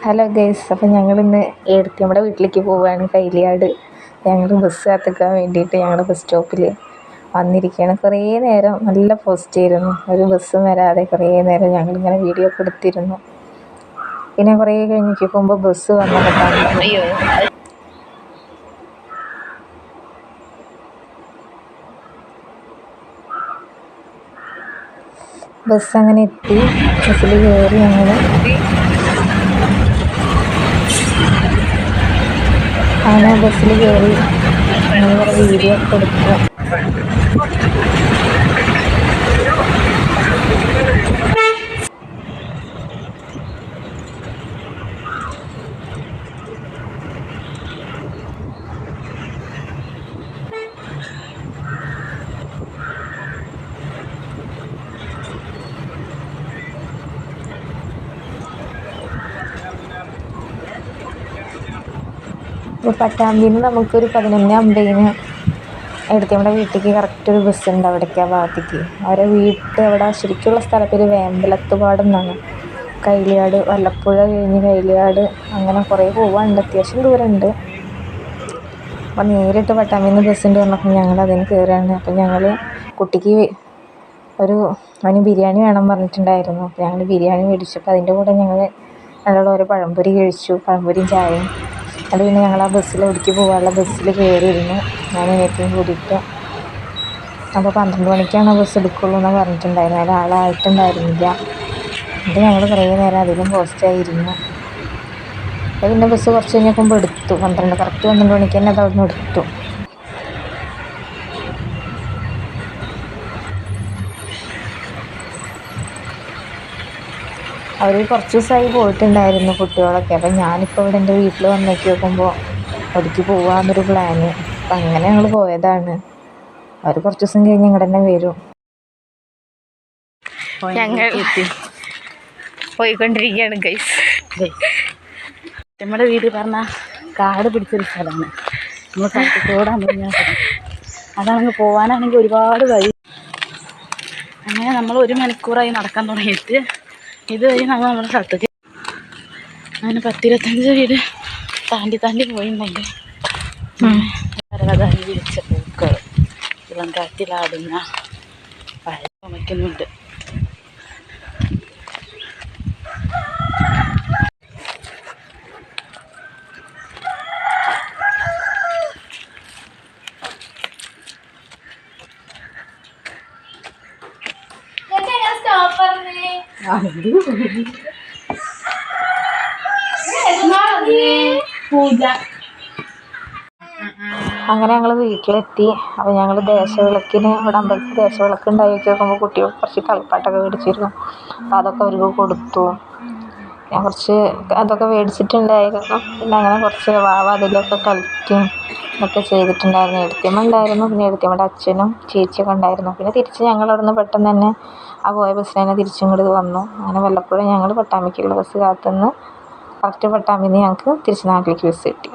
Hello guys, അപ്പം ഞങ്ങളിന്ന് നമ്മുടെ വീട്ടിലേക്ക് പോവുകയാണ്. കൈലിയാട്. ഞങ്ങൾ ബസ് കാത്തുക്കാൻ വേണ്ടിയിട്ട് ഞങ്ങളുടെ ബസ് സ്റ്റോപ്പിൽ വന്നിരിക്കുകയാണ്. കുറേ നേരം നല്ല പോസ്റ്റായിരുന്നു, ഒരു ബസ്സും വരാതെ കുറേ നേരം ഞങ്ങളിങ്ങനെ വീഡിയോ ഒക്കെ എടുത്തിരുന്നു. പിന്നെ കുറേ കഴിഞ്ഞ് നോക്കുമ്പോൾ ബസ് വന്നിട്ടാണ്. ബസ് അങ്ങനെ എത്തി. ബസ്സിൽ കയറി അങ്ങനെ ബസ്സിൽ കയറി ഞങ്ങൾ വീഡിയോ ഒക്കെ എടുക്കുക. ഇപ്പോൾ പട്ടാമ്പിയിൽ നിന്ന് നമുക്കൊരു 11:50 നമ്മുടെ വീട്ടിലേക്ക് കറക്റ്റ് ഒരു ബസ് ഉണ്ട് അവിടേക്ക്, ആ ഭാഗത്തേക്ക്. അവരെ അവിടെ ശരിക്കുള്ള സ്ഥലം പേര് വേമ്പലത്തുപാടം എന്നാണ്. കൈലിയാട്, വല്ലപ്പുഴ കഴിഞ്ഞ് കൈലിയാട് അങ്ങനെ കുറേ പോകാനുണ്ട്, അത്യാവശ്യം ദൂരമുണ്ട്. അപ്പോൾ നേരിട്ട് പട്ടാമ്പിയിൽ നിന്ന് ബസ് ഉണ്ട് പറഞ്ഞപ്പോൾ ഞങ്ങൾ അതിന് കയറുകയാണ്. അപ്പോൾ ഞങ്ങൾ കുട്ടിക്ക് അവന് ബിരിയാണി വേണം പറഞ്ഞിട്ടുണ്ടായിരുന്നു. അപ്പോൾ ഞങ്ങൾ ബിരിയാണി മേടിച്ചപ്പോൾ അതിൻ്റെ കൂടെ ഞങ്ങൾ ഓരോ പഴംപൊരി കഴിച്ചു, പഴംപൊരിയും ചായയും. അത് പിന്നെ ഞങ്ങൾ ആ ബസ്സിൽ ഒടുക്കി പോകാനുള്ള ബസ്സിൽ കയറിയിരുന്നു, ഞാൻ ഏറ്റവും കൂടിയിട്ട്. അപ്പോൾ 12 മണിക്കാണ് ആ ബസ് എടുക്കുള്ളൂ എന്നാണ് പറഞ്ഞിട്ടുണ്ടായിരുന്നു. അതിൽ ആളായിട്ടുണ്ടായിരുന്നില്ല. എന്നിട്ട് ഞങ്ങൾ കുറേ നേരം അധികം പോസ്റ്റായിരുന്നു. അപ്പോൾ പിന്നെ ബസ് കുറച്ച് കഴിഞ്ഞപ്പോൾ എടുത്തു. കറക്റ്റ് 12 മണിക്ക് തന്നെ അത് അവിടെ നിന്ന് എടുത്തു. അവർ കുറച്ച് ദിവസമായി പോയിട്ടുണ്ടായിരുന്നു കുട്ടികളൊക്കെ. അപ്പം ഞാനിപ്പോൾ ഇവിടെ എൻ്റെ വീട്ടിൽ വന്നേക്ക് നോക്കുമ്പോൾ അവിടേക്ക് പോകാമെന്നൊരു പ്ലാന്. അപ്പം അങ്ങനെ ഞങ്ങൾ പോയതാണ്. അവർ കുറച്ച് ദിവസം കഴിഞ്ഞ് ഇങ്ങോട്ട് തന്നെ വരും. ഞങ്ങൾ പോയിക്കൊണ്ടിരിക്കുകയാണ് ഗൈസ്. നമ്മുടെ വീട് പറഞ്ഞാൽ കാട് പിടിച്ചൊരു സ്ഥലമാണ്. നമ്മൾ കാട്ടിക്കൂടാൻ പറഞ്ഞ അതാണെങ്കിൽ പോകാനാണെങ്കിൽ ഒരുപാട് വഴി. അങ്ങനെ നമ്മൾ 1 മണിക്കൂറായി നടക്കാൻ തുടങ്ങിയിട്ട്. ഇതുവഴി നമ്മൾ നമ്മുടെ സ്ഥലത്തേക്ക് അങ്ങനെ 10-25 വീട് താണ്ടി പോയിട്ടുണ്ടെങ്കിൽ പരവതാനി വിരിച്ച പൂക്കൾ, ഇളം കാറ്റിലാടുന്ന പഴം ചുമയ്ക്കുന്നുണ്ട്. അങ്ങനെ ഞങ്ങൾ വീട്ടിലെത്തി. അപ്പോൾ ഞങ്ങൾ ദേശവിളക്കിന് ഇവിടെ അമ്പലത്തിൽ ദേശവിളക്ക് ഉണ്ടായി നോക്കുമ്പോൾ കുട്ടികൾ കുറച്ച് കളിപ്പാട്ടൊക്കെ മേടിച്ചിരുന്നു. അപ്പോൾ അതൊക്കെ അവർക്ക് കൊടുത്തു. ഞാൻ കുറച്ച് അതൊക്കെ മേടിച്ചിട്ടുണ്ടായിരുന്നു. പിന്നെ അങ്ങനെ കുറച്ച് അതിലൊക്കെ കളിക്കും ഒക്കെ ചെയ്തിട്ടുണ്ടായിരുന്നു. എഴുത്തിയമ്മ ഉണ്ടായിരുന്നു, പിന്നെ എഴുത്തിയമ്മയുടെ അച്ഛനും ചേച്ചിയൊക്കെ ഉണ്ടായിരുന്നു. പിന്നെ തിരിച്ച് ഞങ്ങൾ അവിടെ നിന്ന് പെട്ടെന്ന് തന്നെ ആ പോയ ബസ്സിന് തന്നെ തിരിച്ചും ഇങ്ങോട്ട് വന്നു. അങ്ങനെ വല്ലപ്പോഴും ഞങ്ങൾ പട്ടാമ്പിക്കുള്ള ബസ് കാത്തുനിന്ന് കറക്റ്റ് പട്ടാമ്പിയിൽ നിന്ന് ഞങ്ങൾക്ക് തിരിച്ച് നാട്ടിലേക്ക് ബസ് കിട്ടി.